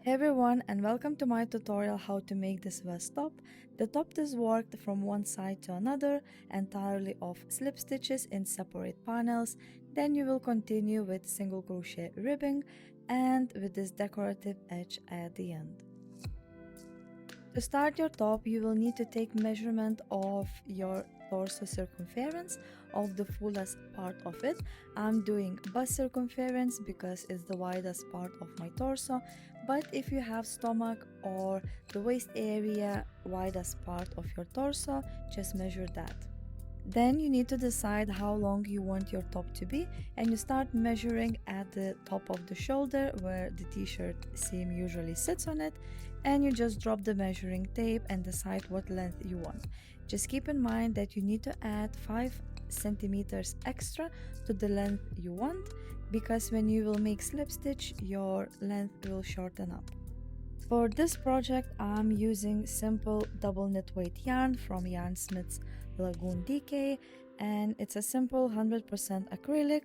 Hey everyone, and welcome to my tutorial how to make this vest top. The top is worked from one side to another entirely of slip stitches in separate panels. Then you will continue with single crochet ribbing and with this decorative edge at the end. To start your top, you will need to take measurement of your torso circumference of the fullest part of it. I'm doing bust circumference because it's the widest part of my torso, but if you have stomach or the waist area widest part of your torso, just measure that. Then you need to decide how long you want your top to be, and you start measuring at the top of the shoulder where the t-shirt seam usually sits on it, and you just drop the measuring tape and decide what length you want. Just keep in mind that you need to add 5 centimeters extra to the length you want, because when you will make slip stitch, your length will shorten up. For this project, I'm using simple double knit weight yarn from Yarnsmith's Lagoon DK, and it's a simple 100% acrylic.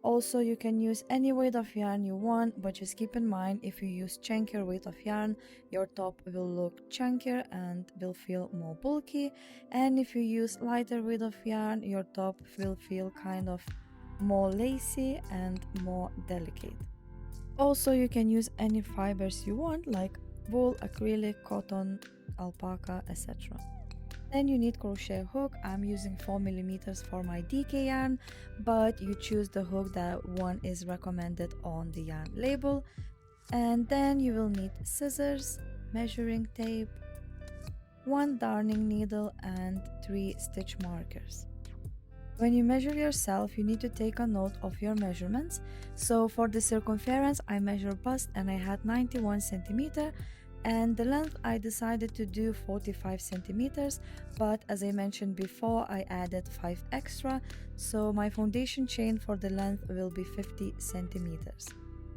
Also, you can use any weight of yarn you want, but just keep in mind if you use chunkier weight of yarn, your top will look chunkier and will feel more bulky, and if you use lighter weight of yarn, your top will feel kind of more lacy and more delicate. Also, you can use any fibers you want, like wool, acrylic, cotton, alpaca, etc. Then you need crochet hook. I'm using 4mm for my DK yarn, but you choose the hook that one is recommended on the yarn label. And then you will need scissors, measuring tape, 1 darning needle, and 3 stitch markers. When you measure yourself, you need to take a note of your measurements. So for the circumference, I measure bust and I had 91 centimeter, and the length I decided to do 45 centimeters, but as I mentioned before, I added 5 extra, so my foundation chain for the length will be 50 centimeters.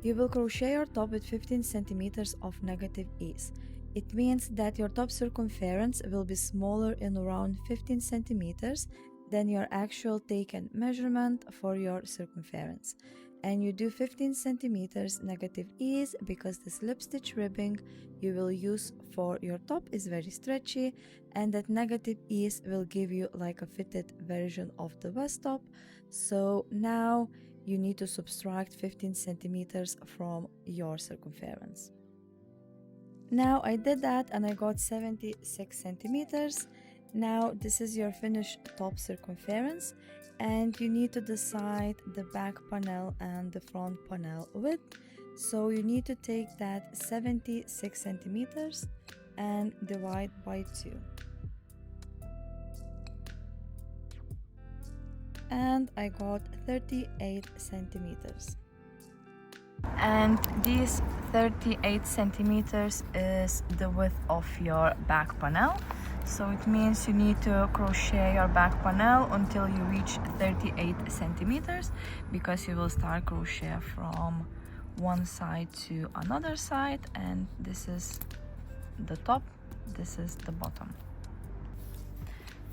You will crochet your top with 15 centimeters of negative ease. It means that your top circumference will be smaller in around 15 centimeters than your actual taken measurement for your circumference. And you do 15 centimeters negative ease because the slip stitch ribbing you will use for your top is very stretchy, and that negative ease will give you like a fitted version of the vest top. So now you need to subtract 15 centimeters from your circumference. Now I did that and I got 76 centimeters. Now this is your finished top circumference, and you need to decide the back panel and the front panel width. So you need to take that 76 centimeters and divide by 2. And I got 38 centimeters. And these 38 centimeters is the width of your back panel. So it means you need to crochet your back panel until you reach 38 centimeters, because you will start crochet from one side to another side, and this is the top, this is the bottom.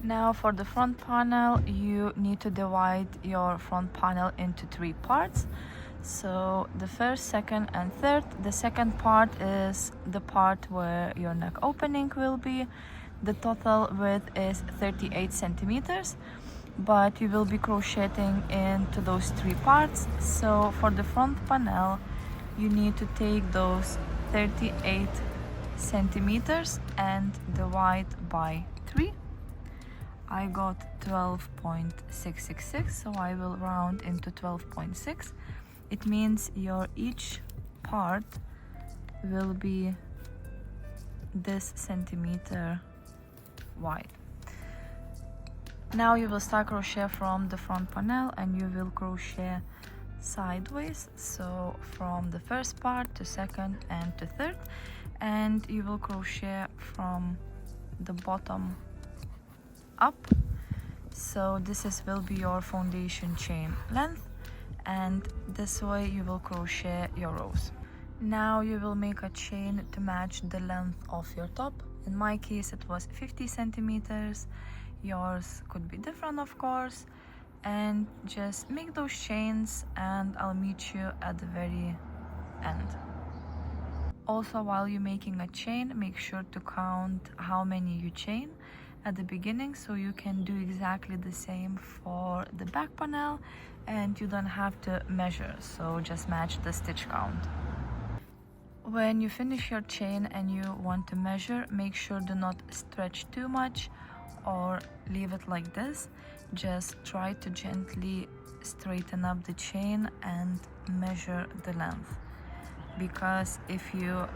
Now for the front panel, you need to divide your front panel into 3 parts. So the first, second and third. The second part is the part where your neck opening will be. The total width is 38 centimeters, but you will be crocheting into those 3 parts. So for the front panel, you need to take those 38 centimeters and divide by 3. I got 12.666, so I will round into 12.6. It means your each part will be this centimeter wide. Now you will start crochet from the front panel, and you will crochet sideways, so from the first part to second and to third, and you will crochet from the bottom up. So this will be your foundation chain length, and this way you will crochet your rows. Now you will make a chain to match the length of your top. In my case it was 50 centimeters. Yours could be different, of course, and just make those chains and I'll meet you at the very end. Also, while you're making a chain, make sure to count how many you chain at the beginning, so you can do exactly the same for the back panel and you don't have to measure, so just match the stitch count. When you finish your chain and you want to measure, make sure do not stretch too much or leave it like this. Just try to gently straighten up the chain and measure the length, because if you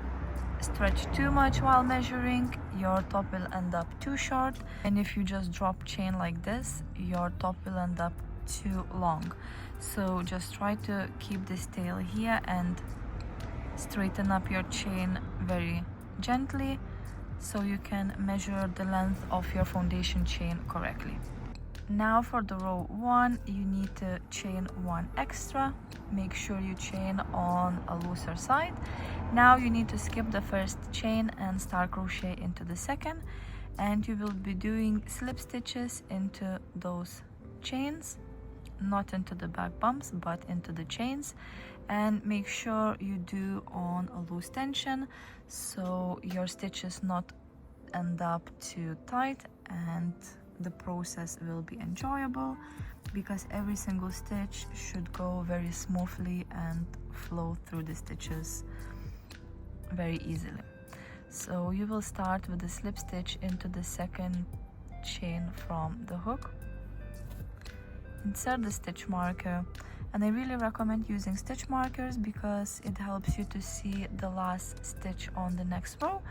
stretch too much while measuring, your top will end up too short, and if you just drop chain like this, your top will end up too long. So just try to keep this tail here and straighten up your chain very gently so you can measure the length of your foundation chain correctly. Now for the row 1, you need to chain 1 extra. Make sure you chain on a looser side. Now you need to skip the first chain and start crochet into the second, and you will be doing slip stitches into those chains, not into the back bumps but into the chains, and make sure you do on a loose tension so your stitches not end up too tight and the process will be enjoyable, because every single stitch should go very smoothly and flow through the stitches very easily. So you will start with the slip stitch into the second chain from the hook. Insert the stitch marker, and I really recommend using stitch markers because it helps you to see the last stitch on the next row,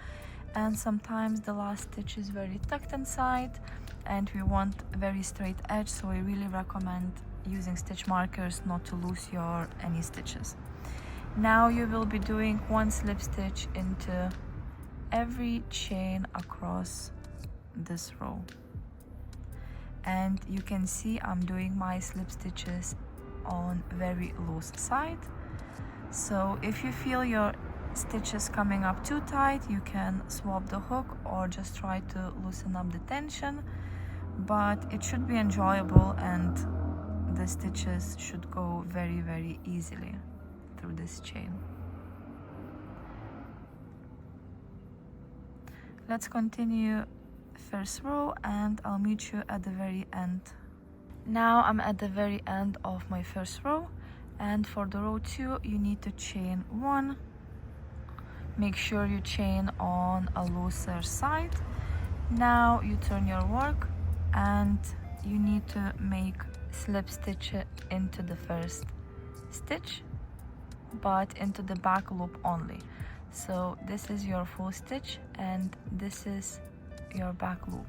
and sometimes the last stitch is very tucked inside and we want a very straight edge, so I really recommend using stitch markers not to lose any stitches. Now you will be doing 1 slip stitch into every chain across this row, and you can see I'm doing my slip stitches on very loose side. So if you feel your stitches coming up too tight, you can swap the hook or just try to loosen up the tension, but it should be enjoyable and the stitches should go very easily through this chain. Let's continue first row and I'll meet you at the very end. Now I'm at the very end of my first row, and for the row 2 you need to chain 1. Make sure you chain on a looser side. Now you turn your work and you need to make slip stitch into the first stitch, but into the back loop only. So this is your full stitch and this is your back loop.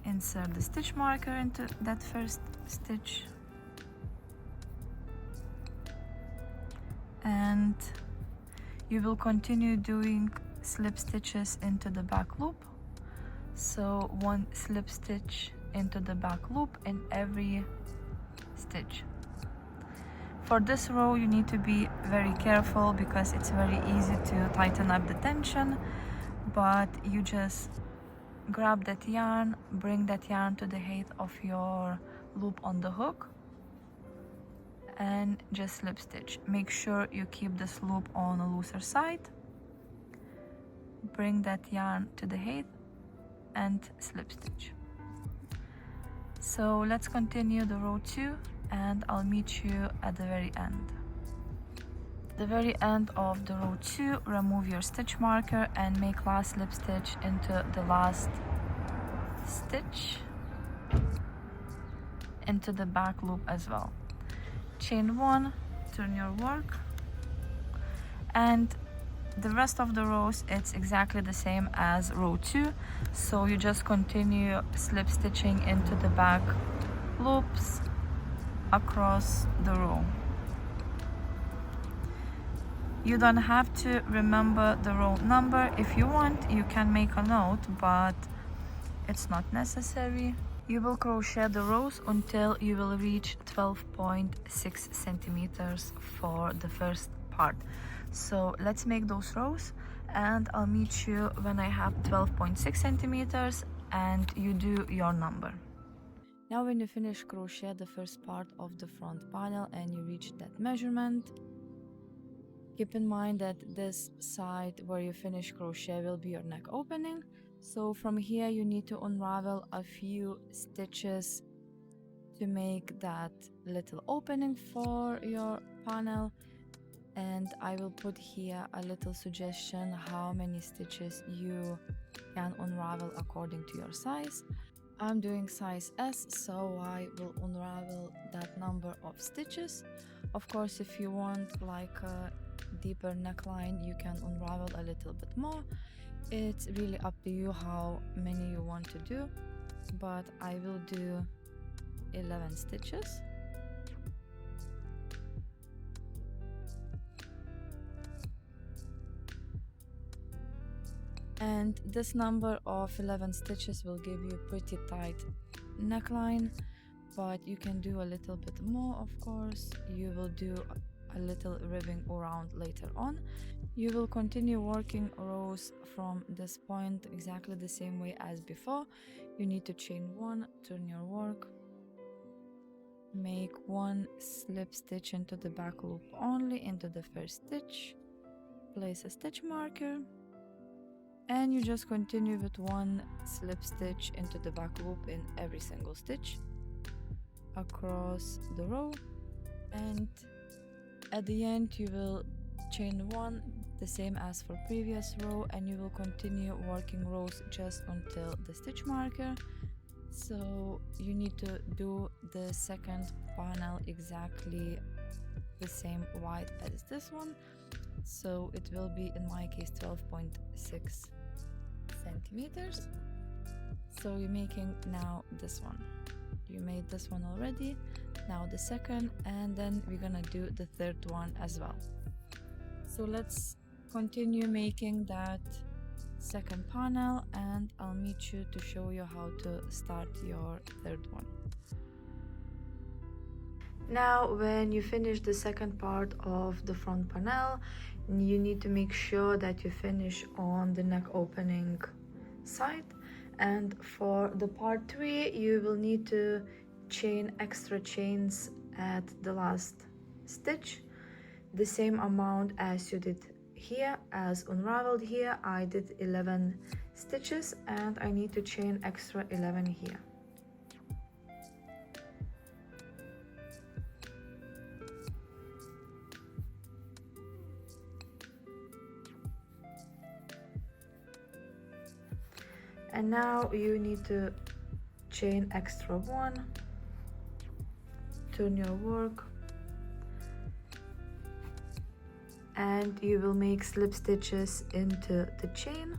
Insert the stitch marker into that first stitch and you will continue doing slip stitches into the back loop. So 1 slip stitch into the back loop in every stitch. For this row you need to be very careful because it's very easy to tighten up the tension, but you just grab that yarn, bring that yarn to the height of your loop on the hook and just slip stitch. Make sure you keep this loop on a looser side, bring that yarn to the height and slip stitch. So let's continue the row 2 and I'll meet you at the very end. The very end of the row 2, remove your stitch marker and make last slip stitch into the last stitch into the back loop as well. Chain 1, turn your work, and the rest of the rows it's exactly the same as row 2, so you just continue slip stitching into the back loops across the row. You don't have to remember the row number. If you want, you can make a note, but it's not necessary. You will crochet the rows until you will reach 12.6 centimeters for the first part. So let's make those rows and I'll meet you when I have 12.6 centimeters and you do your number. Now when you finish crochet the first part of the front panel and you reach that measurement, keep in mind that this side where you finish crochet will be your neck opening. So from here you need to unravel a few stitches to make that little opening for your panel, and I will put here a little suggestion how many stitches you can unravel according to your size. I'm doing size S, so I will unravel that number of stitches. Of course, if you want like a deeper neckline, you can unravel a little bit more. It's really up to you how many you want to do, but I will do 11 stitches. And this number of 11 stitches will give you pretty tight neckline, but you can do a little bit more. Of course, you will do a little ribbing around later on. You will continue working rows from this point exactly the same way as before. You need to chain one, turn your work, make one slip stitch into the back loop only into the first stitch, place a stitch marker, and you just continue with one slip stitch into the back loop in every single stitch across the row, and at the end you will chain one, the same as for previous row, and you will continue working rows just until the stitch marker. So you need to do the second panel exactly the same wide as this one, so it will be in my case 12.6 centimeters. So you're making now this one, you made this one already, now the second, and then we're gonna do the third one as well. So let's continue making that second panel, and I'll meet you to show you how to start your third one. Now when you finish the second part of the front panel, you need to make sure that you finish on the neck opening side, and for the part 3 you will need to chain extra chains at the last stitch, the same amount as you did here. As unraveled here, I did 11 stitches and I need to chain extra 11 here. And now you need to chain extra one, turn your work, and you will make slip stitches into the chain.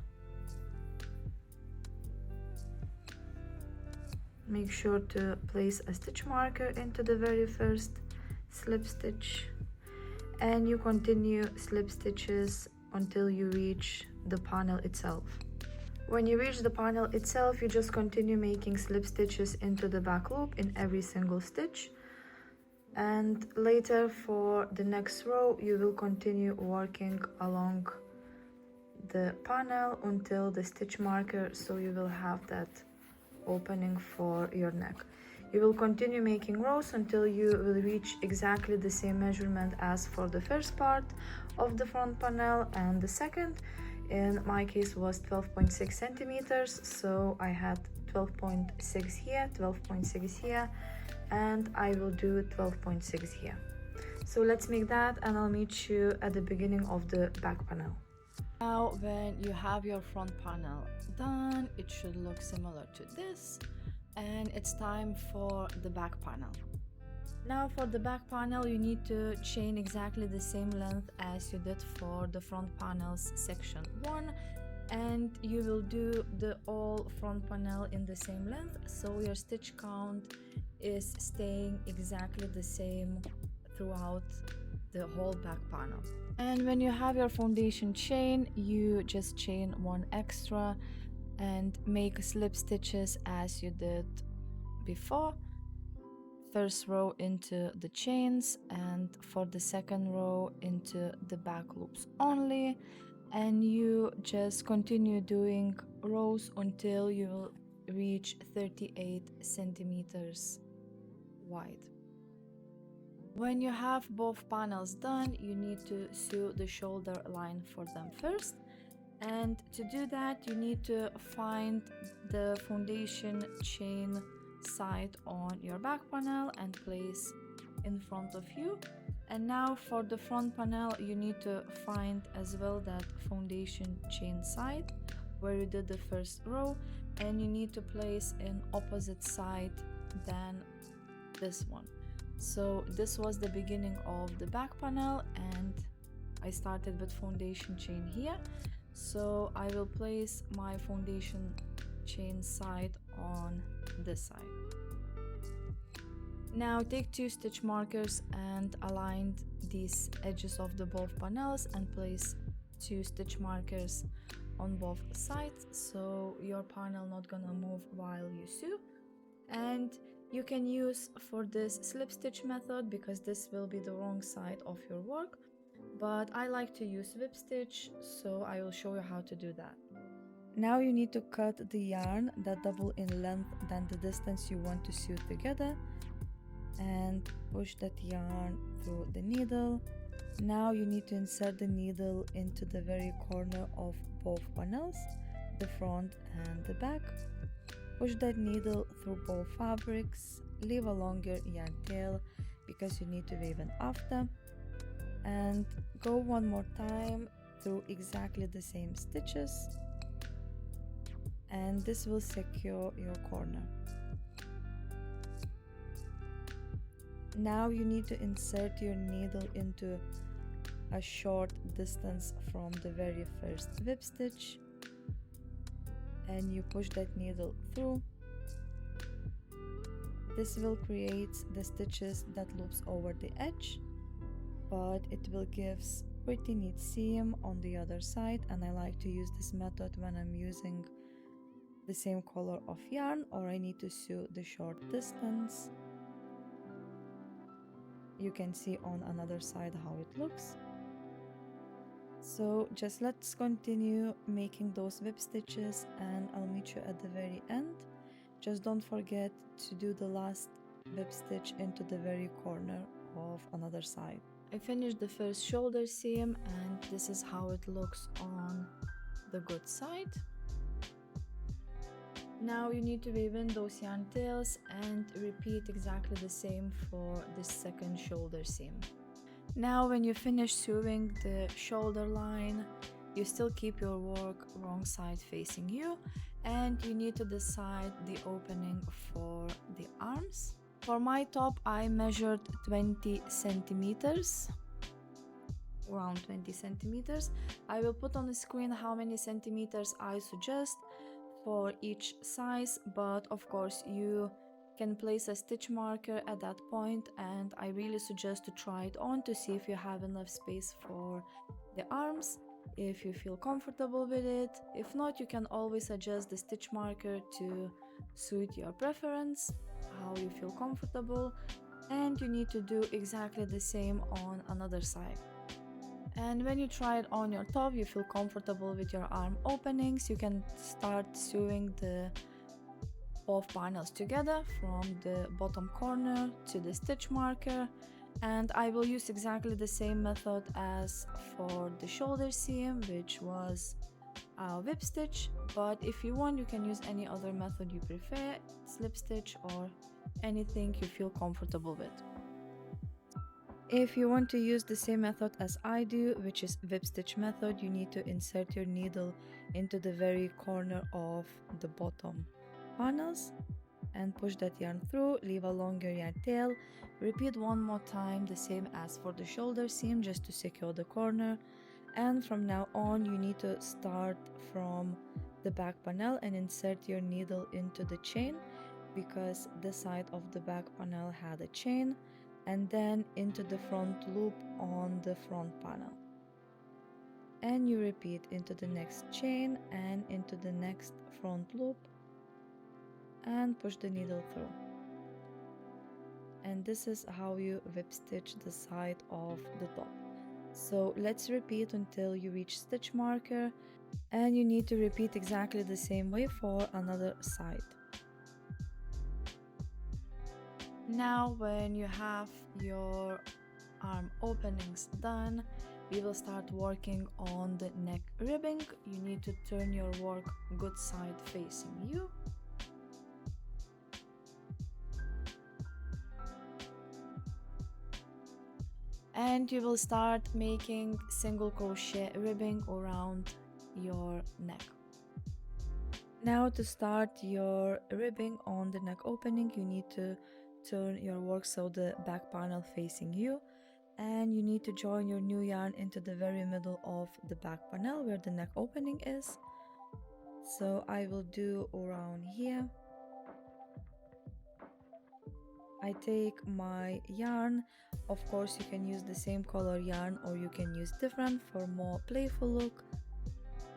Make sure to place a stitch marker into the very first slip stitch, and you continue slip stitches until you reach the panel itself. When you reach the panel itself, you just continue making slip stitches into the back loop in every single stitch, and later for the next row you will continue working along the panel until the stitch marker, so you will have that opening for your neck. You will continue making rows until you will reach exactly the same measurement as for the first part of the front panel, and the second in my case was 12.6 centimeters, so I had 12.6 here, 12.6 here, and I will do 12.6 here. So let's make that, and I'll meet you at the beginning of the back panel. Now when you have your front panel done, it should look similar to this, and it's time for the back panel. Now for the back panel you need to chain exactly the same length as you did for the front panels section 1, and you will do the all front panel in the same length, so your stitch count is staying exactly the same throughout the whole back panel. And when you have your foundation chain, you just chain one extra and make slip stitches as you did before. First row into the chains, and for the second row into the back loops only, and you just continue doing rows until you will reach 38 centimeters wide. When you have both panels done, you need to sew the shoulder line for them first. And to do that, you need to find the foundation chain side on your back panel and place in front of you. And now for the front panel, you need to find as well that foundation chain side where you did the first row, and you need to place in opposite side than this one. So this was the beginning of the back panel, and I started with foundation chain here. So I will place my foundation chain side on this side. Now take 2 stitch markers and align these edges of the both panels and place 2 stitch markers on both sides, so your panel not gonna move while you sew. And you can use for this slip stitch method because this will be the wrong side of your work, but I like to use whip stitch, so I will show you how to do that. Now you need to cut the yarn that double in length than the distance you want to sew together, and push that yarn through the needle. Now you need to insert the needle into the very corner of both panels, the front and the back. Push that needle through both fabrics, leave a longer yarn tail because you need to weave in after, and go one more time through exactly the same stitches, and this will secure your corner. Now you need to insert your needle into a short distance from the very first whip stitch, and you push that needle through. This will create the stitches that loops over the edge, but it will give pretty neat seam on the other side, and I like to use this method when I'm using the same color of yarn or I need to sew the short distance. You can see on another side how it looks. So just let's continue making those whip stitches, and I'll meet you at the very end. Just don't forget to do the last whip stitch into the very corner of another side. I finished the first shoulder seam, and this is how it looks on the good side. Now you need to weave in those yarn tails and repeat exactly the same for the second shoulder seam. Now when you finish sewing the shoulder line, you still keep your work wrong side facing you, and you need to decide the opening for the arms. For my top, I measured 20 centimeters, around 20 centimeters. I will put on the screen how many centimeters I suggest for each size, but of course you can place a stitch marker at that point, and I really suggest to try it on to see if you have enough space for the arms, if you feel comfortable with it. If not, you can always adjust the stitch marker to suit your preference, how you feel comfortable, and you need to do exactly the same on another side. And when you try it on your top, you feel comfortable with your arm openings, you can start sewing the both panels together from the bottom corner to the stitch marker. And I will use exactly the same method as for the shoulder seam, which was a whip stitch, but if you want, you can use any other method you prefer, slip stitch or anything you feel comfortable with. If you want to use the same method as I do, which is whip stitch method, you need to insert your needle into the very corner of the bottom panels and push that yarn through, leave a longer yarn tail, repeat one more time the same as for the shoulder seam just to secure the corner. And from now on you need to start from the back panel and insert your needle into the chain, because the side of the back panel had a chain, and then into the front loop on the front panel, and you repeat into the next chain and into the next front loop and push the needle through. And this is how you whip stitch the side of the top. So let's repeat until you reach stitch marker, And you need to repeat exactly the same way for another side. Now when you have your arm openings done, we will start working on the neck ribbing. You need to turn your work good side facing you. And you will start making single crochet ribbing around your neck. Now to start your ribbing on the neck opening, you need to turn your work so the back panel facing you, and you need to join your new yarn into the very middle of the back panel where the neck opening is. So I will do around here. I take my yarn. Of course, you can use the same color yarn or you can use different for more playful look.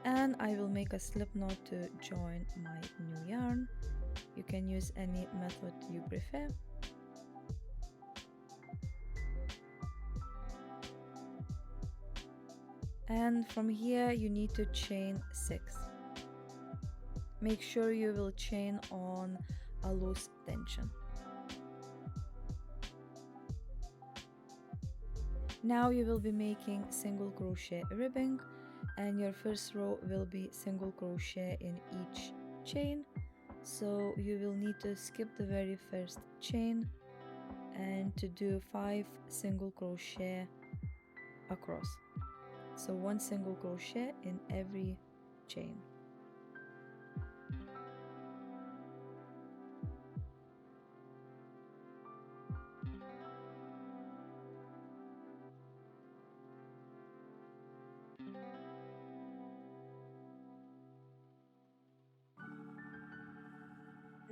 And I will make a slip knot to join my new yarn. You can use any method you prefer. And from here you need to chain 6. Make sure you will chain on a loose tension. Now you will be making single crochet ribbing, and your first row will be single crochet in each chain. So you will need to skip the very first chain and to do 5 single crochet across. So 1 single crochet in every chain.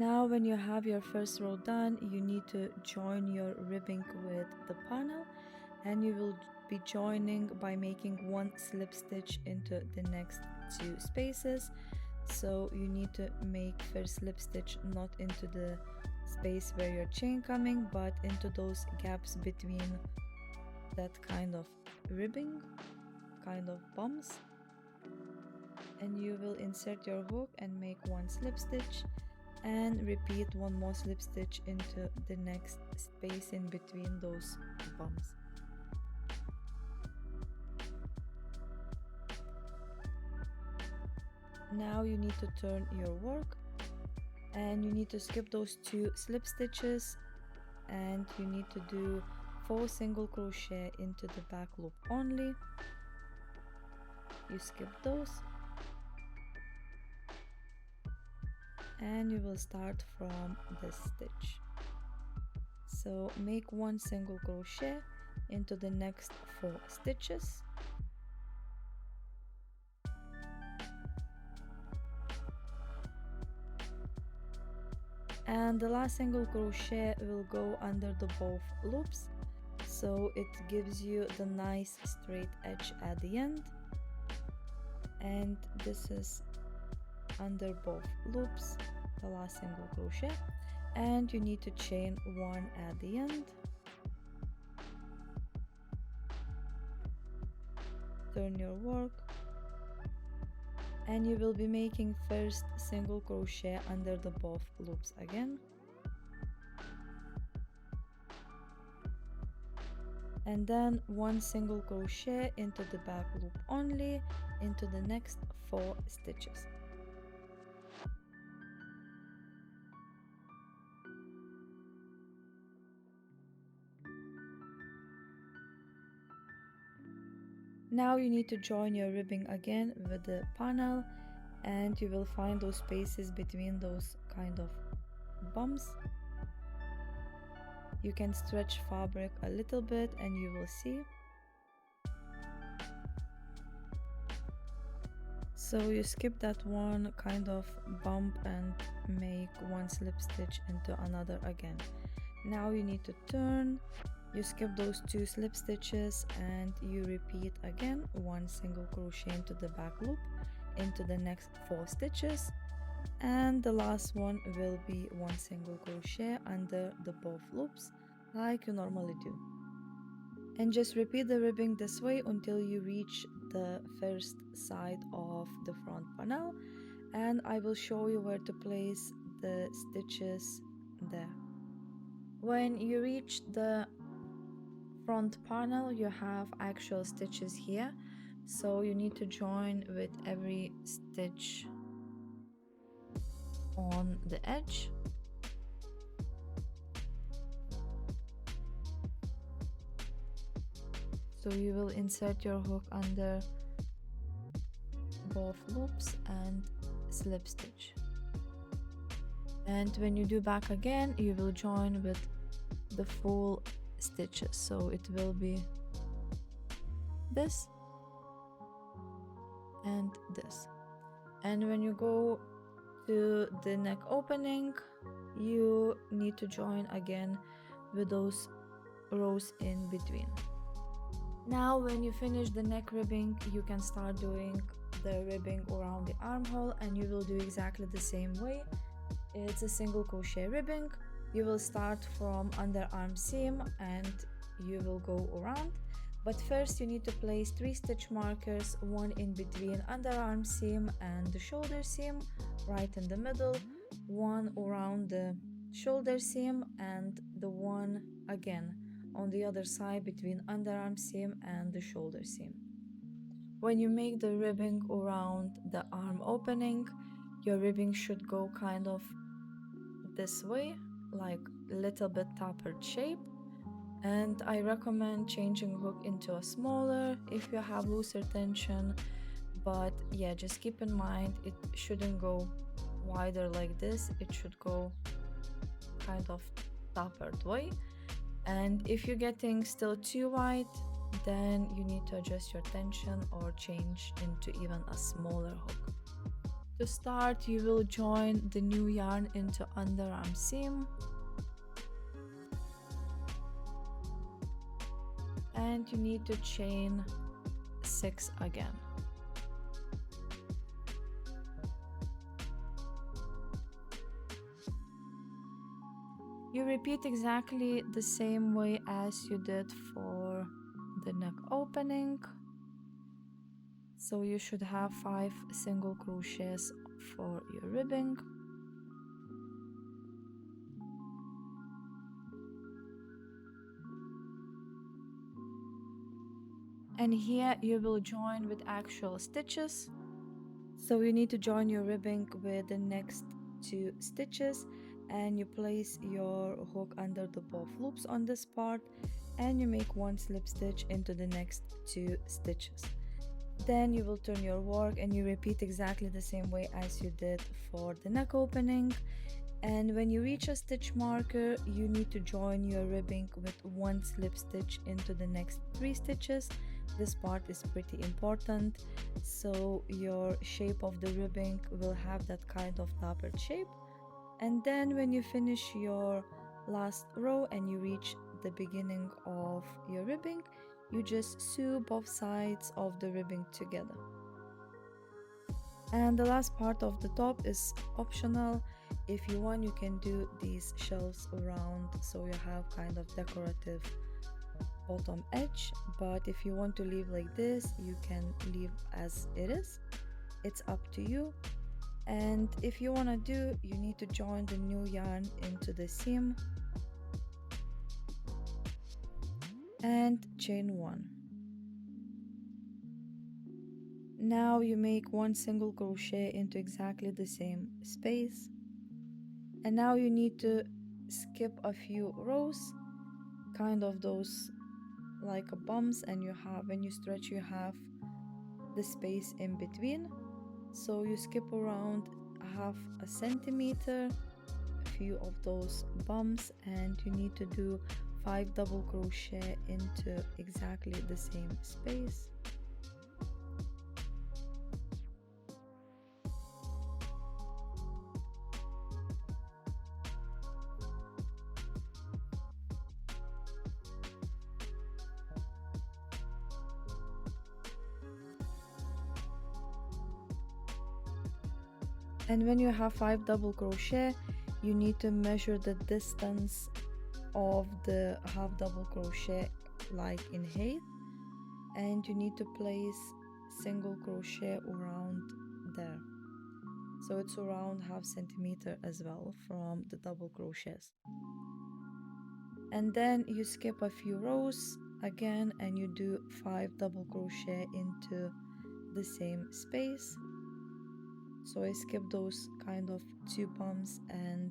Now when you have your first row done, you need to join your ribbing with the panel, and you will be joining by making 1 slip stitch into the next 2 spaces. So you need to make first slip stitch not into the space where your chain coming, but into those gaps between that kind of ribbing, kind of bumps. And you will insert your hook and make 1 slip stitch and repeat 1 more slip stitch into the next space in between those bumps. Now you need to turn your work, and you need to skip those 2 slip stitches, and you need to do 4 single crochet into the back loop only. You skip those, and you will start from this stitch. So make 1 single crochet into the next 4 stitches, and the last single crochet will go under the both loops, so it gives you the nice straight edge at the end. And this is under both loops, the last single crochet, and you need to chain 1 at the end. Turn your work, and you will be making first single crochet under the both loops again, and then 1 single crochet into the back loop only into the next 4 stitches. Now you need to join your ribbing again with the panel, and you will find those spaces between those kind of bumps. You can stretch fabric a little bit and you will see. So you skip that one kind of bump and make 1 slip stitch into another again. Now you need to turn, you skip those 2 slip stitches and you repeat again 1 single crochet into the back loop into the next 4 stitches, and the last one will be 1 single crochet under the both loops like you normally do. And just repeat the ribbing this way until you reach the first side of the front panel, and I will show you where to place the stitches there. When you reach the front panel, you have actual stitches here, so you need to join with every stitch on the edge. So you will insert your hook under both loops and slip stitch. And when you do back again, you will join with the full stitches. So it will be this and this. And when you go to the neck opening, you need to join again with those rows in between. Now when you finish the neck ribbing, you can start doing the ribbing around the armhole, and you will do exactly the same way. It's a single crochet ribbing. You will start from underarm seam and you will go around, but first you need to place 3 stitch markers, one in between underarm seam and the shoulder seam, right in the middle, one around the shoulder seam, and the one again on the other side between underarm seam and the shoulder seam. When you make the ribbing around the arm opening, your ribbing should go kind of this way, like a little bit tapered shape. And I recommend changing hook into a smaller if you have looser tension, but yeah, just keep in mind it shouldn't go wider like this, it should go kind of tapered way. And if you're getting still too wide, then you need to adjust your tension or change into even a smaller hook. To start, you will join the new yarn into underarm seam, and you need to chain 6 again. You repeat exactly the same way as you did for the neck opening. So you should have 5 single crochets for your ribbing. And here you will join with actual stitches. So you need to join your ribbing with the next 2 stitches, and you place your hook under the both loops on this part, and you make 1 slip stitch into the next 2 stitches. Then you will turn your work and you repeat exactly the same way as you did for the neck opening. And when you reach a stitch marker, you need to join your ribbing with 1 slip stitch into the next 3 stitches. This part is pretty important, so your shape of the ribbing will have that kind of tapered shape. And then when you finish your last row and you reach the beginning of your ribbing, you just sew both sides of the ribbing together. And the last part of the top is optional. If you want, you can do these shelves around so you have kind of decorative bottom edge, but if you want to leave like this, you can leave as it is. It's up to you. And if you want to do, you need to join the new yarn into the seam and chain 1. Now you make 1 single crochet into exactly the same space, and now you need to skip a few rows, kind of those like bumps, and you have, when you stretch, you have the space in between. So you skip around 1/2 centimeter, a few of those bumps, and you need to do 5 double crochet into exactly the same space. And when you have 5 double crochet, you need to measure the distance of the 1/2 double crochet like in height, and you need to place single crochet around there. So it's around half centimeter as well from the double crochets. And then you skip a few rows again and you do 5 double crochet into the same space. So I skip those kind of 2 bumps and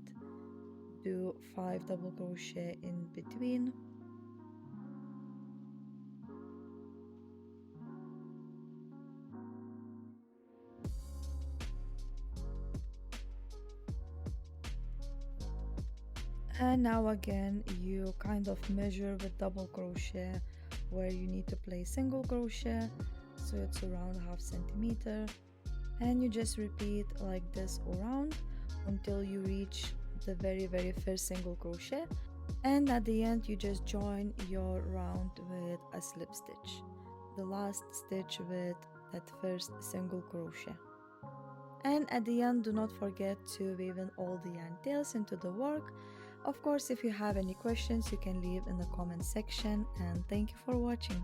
do 5 double crochet in between. And now again you kind of measure with double crochet where you need to place single crochet, so it's around half centimeter, and you just repeat like this around until you reach the very first single crochet, and at the end you just join your round with a slip stitch, the last stitch with that first single crochet. And at the end, do not forget to weave in all the yarn tails into the work. Of course, if you have any questions, you can leave in the comment section, and thank you for watching.